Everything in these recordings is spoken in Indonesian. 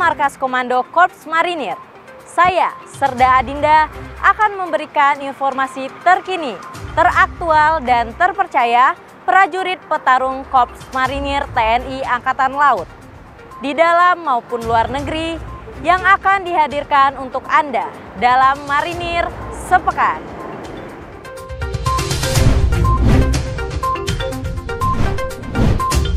Markas Komando Korps Marinir. Saya, Serda Adinda, akan memberikan informasi terkini, teraktual, dan terpercaya prajurit petarung Korps Marinir TNI Angkatan Laut di dalam maupun luar negeri yang akan dihadirkan untuk Anda dalam Marinir Sepekan.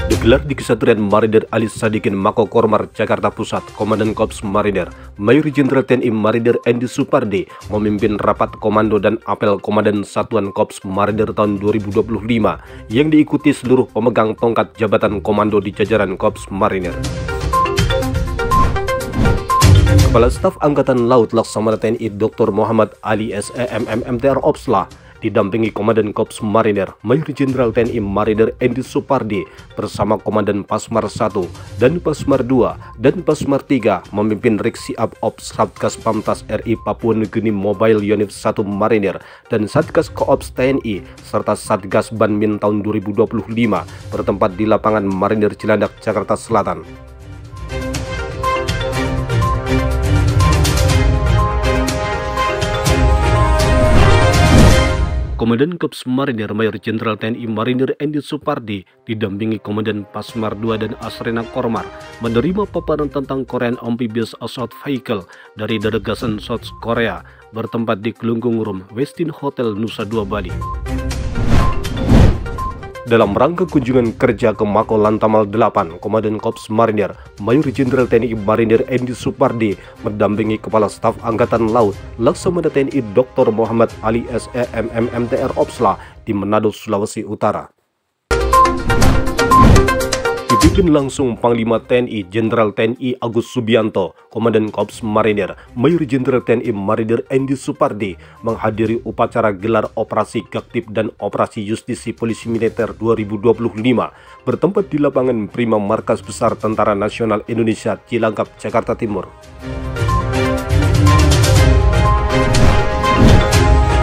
Digelar di Kesatuan Marinir Ali Sadikin Mako Kormar, Jakarta Pusat, Komandan Korps Marinir Mayor Jenderal TNI Marinir Endi Supardi memimpin rapat komando dan apel Komandan Satuan Korps Marinir tahun 2025 yang diikuti seluruh pemegang tongkat jabatan komando di jajaran Korps Marinir. Kepala Staf Angkatan Laut Laksamana TNI Dr. Muhammad Ali SEMM MTR Opsla didampingi Komandan Korps Marinir Mayor Jenderal TNI Marinir Endi Supardi bersama Komandan Pasmar 1 dan Pasmar 2 dan Pasmar 3 memimpin Reksi Ops Satgas Pamtas RI Papua Nugini Mobile Unit 1 Marinir dan Satgas Koops TNI serta Satgas Banmin tahun 2025 bertempat di lapangan Marinir Cilandak, Jakarta Selatan. Komandan Korps Marinir Mayor Jenderal TNI Marinir Endi Supardi didampingi Komandan Pasmar 2 dan Asrena Kormar menerima paparan tentang Korean Amphibious Assault Vehicle dari delegasan South Korea bertempat di Kelungkung Room Westin Hotel Nusa Dua Bali. Dalam rangka kunjungan kerja ke Mako Lantamal 8, Komandan Korps Marinir Mayor Jenderal TNI Marinir Endi Supardi mendampingi Kepala Staf Angkatan Laut Laksamana TNI Dr. Muhammad Ali SEMM MTR Opsla di Manado, Sulawesi Utara. Dipimpin langsung Panglima TNI Jenderal TNI Agus Subianto, Komandan Korps Marinir Mayor Jenderal TNI Marinir Endi Supardi menghadiri upacara gelar Operasi Gaktip dan Operasi Justisi Polisi Militer 2025 bertempat di lapangan Prima Markas Besar Tentara Nasional Indonesia Cilangkap, Jakarta Timur.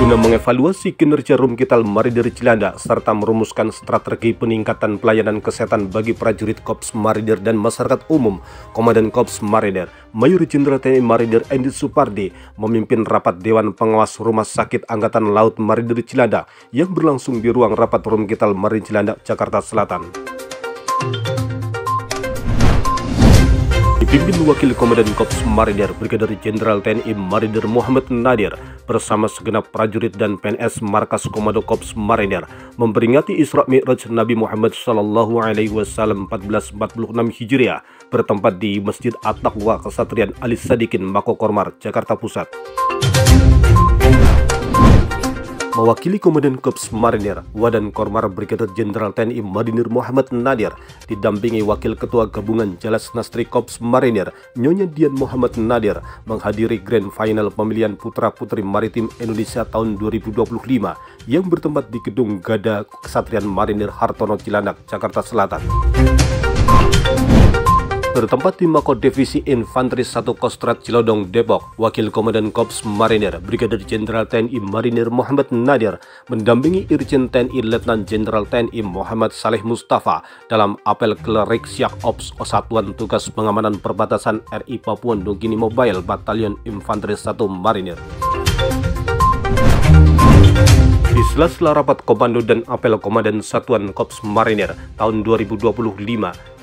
Guna mengevaluasi kinerja Rumkital Marinir Cilandak serta merumuskan strategi peningkatan pelayanan kesehatan bagi prajurit Korps Marinir dan masyarakat umum, Komandan Korps Marinir Mayor Jenderal TNI Marinir Endi Supardi memimpin rapat Dewan Pengawas Rumah Sakit Angkatan Laut Marinir Cilandak yang berlangsung di ruang rapat Rumkital Marinir Cilandak, Jakarta Selatan. Dipimpin Wakil Komandan Korps Marinir Brigadir Jenderal TNI Marinir Muhammad Nadir bersama segenap prajurit dan PNS Markas Komando Korps Marinir memperingati Isra Mi'raj Nabi Muhammad SAW 1446 Hijriah bertempat di Masjid At-Taqwa Kesatuan Ali Sadikin Mako Kormar, Jakarta Pusat. Mewakili Komandan Korps Marinir Wadan Kormar Brigadir Jenderal TNI Marinir Muhammad Nadir didampingi Wakil Ketua Gabungan Jalas Nastri Korps Marinir Nyonya Dian Muhammad Nadir menghadiri Grand Final Pemilihan Putra Putri Maritim Indonesia tahun 2025 yang bertempat di Gedung Gada Kesatrian Marinir Hartono Cilandak, Jakarta Selatan. Bertempat di Mako Divisi Infanteri 1 Kostrat Cilodong, Depok, Wakil Komandan Korps Marinir Brigadir Jenderal TNI Marinir Muhammad Nadir mendampingi Irjen TNI Letnan Jenderal TNI Muhammad Saleh Mustafa dalam apel Klerik Siak Ops Satuan Tugas Pengamanan Perbatasan RI Papua Nugini Mobile Batalion Infanteri 1 Marinir. Di sela-sela rapat komando dan apel Komandan Satuan Korps Marinir tahun 2025,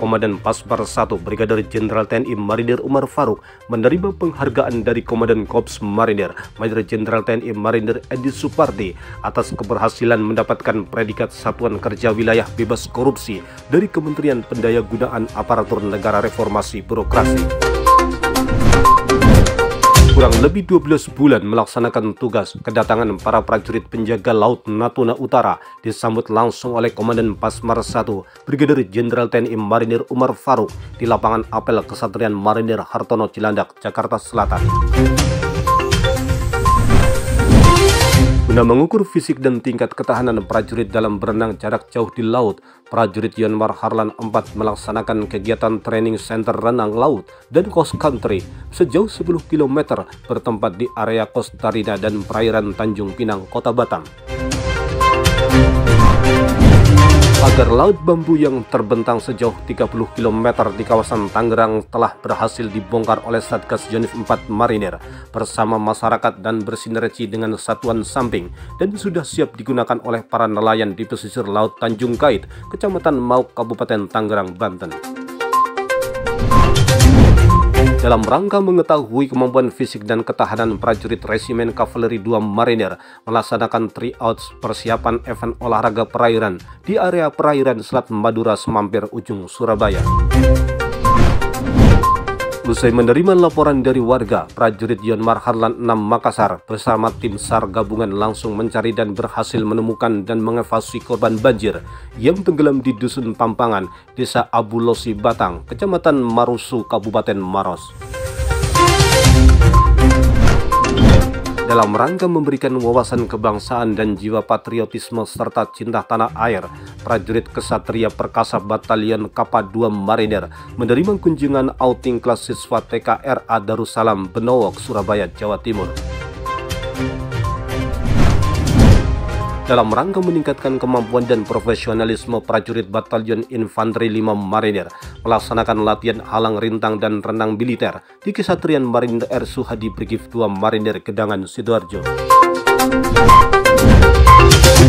Komandan Pasmar 1 Brigadir Jenderal TNI Marinir Umar Faruk menerima penghargaan dari Komandan Korps Marinir Mayor Jenderal TNI Marinir Endi Supardi atas keberhasilan mendapatkan predikat Satuan Kerja Wilayah Bebas Korupsi dari Kementerian Pendayagunaan Aparatur Negara Reformasi Birokrasi. Kurang lebih 12 bulan melaksanakan tugas, kedatangan para prajurit penjaga laut Natuna Utara disambut langsung oleh Komandan Pasmar 1 Brigadir Jenderal TNI Marinir Umar Faruk di lapangan apel Kesatrian Marinir Hartono Cilandak, Jakarta Selatan. Guna mengukur fisik dan tingkat ketahanan prajurit dalam berenang jarak jauh di laut, prajurit Yanmar Harlan 4 melaksanakan kegiatan training center renang laut dan cross country sejauh 10 km bertempat di area Costa Rina dan perairan Tanjung Pinang, Kota Batam. Pagar laut bambu yang terbentang sejauh 30 km di kawasan Tangerang telah berhasil dibongkar oleh Satgas Yonif 4 Marinir bersama masyarakat dan bersinergi dengan satuan samping dan sudah siap digunakan oleh para nelayan di pesisir Laut Tanjung Kait, Kecamatan Mauk, Kabupaten Tangerang, Banten. Dalam rangka mengetahui kemampuan fisik dan ketahanan prajurit Resimen Kavaleri 2 Marinir melaksanakan tryouts persiapan event olahraga perairan di area perairan Selat Madura Semampir Ujung, Surabaya. Usai menerima laporan dari warga, prajurit Yonmar Harlan 6 Makassar bersama tim SAR gabungan langsung mencari dan berhasil menemukan dan mengevakuasi korban banjir yang tenggelam di Dusun Pampangan, Desa Abu Losi Batang, Kecamatan Marusu, Kabupaten Maros. Dalam rangka memberikan wawasan kebangsaan dan jiwa patriotisme serta cinta tanah air, prajurit Kesatria Perkasa Batalion Kappa 2 Marinir menerima kunjungan outing kelas siswa TK RA Darussalam Benowok, Surabaya, Jawa Timur. Dalam rangka meningkatkan kemampuan dan profesionalisme prajurit Batalion Infanteri 5 Marinir melaksanakan latihan halang rintang dan renang militer di Kesatrian Marinir R. Suhadi Brigif 2 Marinir Gedangan, Sidoarjo.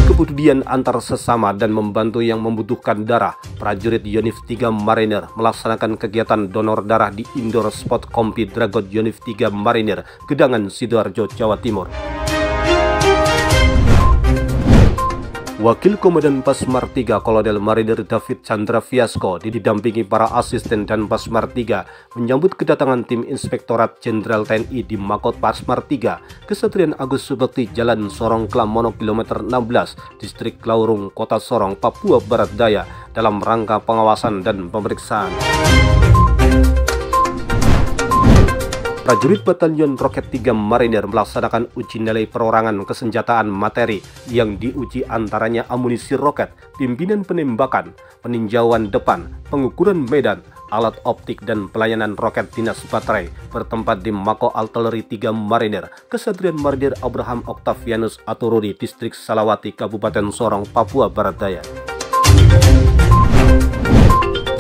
Kepedulian antar sesama dan membantu yang membutuhkan darah, prajurit Yonif 3 Marinir melaksanakan kegiatan donor darah di Indoor Sport Kompi Dragot Yonif 3 Marinir Gedangan, Sidoarjo, Jawa Timur. Wakil Komandan Pasmar 3 Kolonel Marinir David Chandra Fiasko didampingi para asisten dan Pasmar 3 menyambut kedatangan tim Inspektorat Jenderal TNI di Makot Pasmar 3, Kesatrian Agus Subekti, Jalan Sorong Klamono kilometer 16, Distrik Laurung, Kota Sorong, Papua Barat Daya dalam rangka pengawasan dan pemeriksaan. Prajurit Batalion Roket 3 Marinir melaksanakan uji nilai perorangan kesenjataan materi yang diuji antaranya amunisi roket, pimpinan penembakan, peninjauan depan, pengukuran medan, alat optik dan pelayanan roket dinas baterai bertempat di Mako Artileri 3 Marinir, Kesatrian Marinir Abraham Octavianus Aturudi, Distrik Salawati, Kabupaten Sorong, Papua Barat Daya.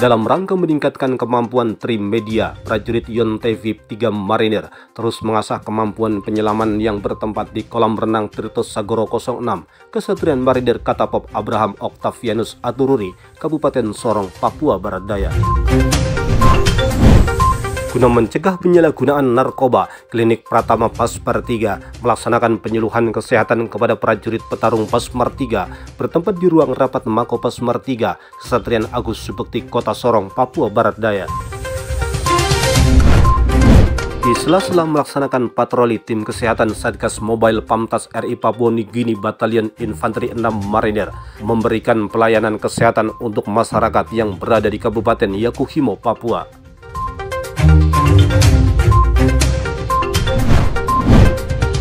Dalam rangka meningkatkan kemampuan Trimedia, prajurit Yontevip 3 Marinir terus mengasah kemampuan penyelaman yang bertempat di kolam renang Tirto Sagoro 06, Kesatrian Marinir Katapop Abraham Octavianus Atururi, Kabupaten Sorong, Papua Barat Daya. Guna mencegah penyalahgunaan narkoba, Klinik Pratama Pasmar 3 melaksanakan penyuluhan kesehatan kepada prajurit petarung Pasmar 3 bertempat di ruang rapat Mako Pasmar 3, Kesatrian Agus Subekti, Kota Sorong, Papua Barat Daya. Di sela-sela melaksanakan patroli, tim kesehatan Satgas Mobile Pamtas RI Papua Nugini Batalion Infanteri 6 Marinir memberikan pelayanan kesehatan untuk masyarakat yang berada di Kabupaten Yakuhimo, Papua.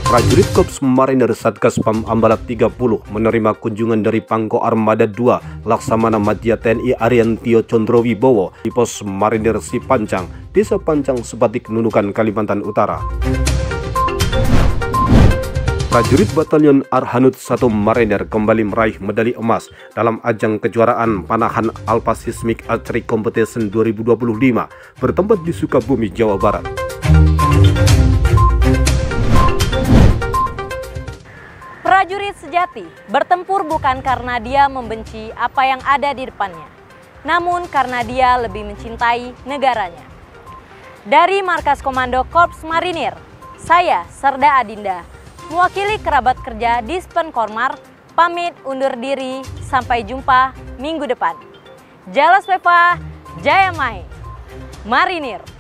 Prajurit Korps Marinir Satgas Pam Ambalat 30 menerima kunjungan dari Pangko Armada 2 Laksamana Madya TNI Ariantio Condrowibowo di Pos Marinir Sipancang, Desa Pancang, Sebatik, Nunukan, Kalimantan Utara. Prajurit Batalion Arhanud 1 Marinir kembali meraih medali emas dalam ajang kejuaraan panahan Alpha Seismic Archery Competition 2025 bertempat di Sukabumi, Jawa Barat. Prajurit sejati bertempur bukan karena dia membenci apa yang ada di depannya, namun karena dia lebih mencintai negaranya. Dari Markas Komando Korps Marinir, saya Serda Adinda, mewakili kerabat kerja Dispen Kormar, pamit undur diri, sampai jumpa minggu depan. Jalas Pepa, Jaya Mai, Marinir.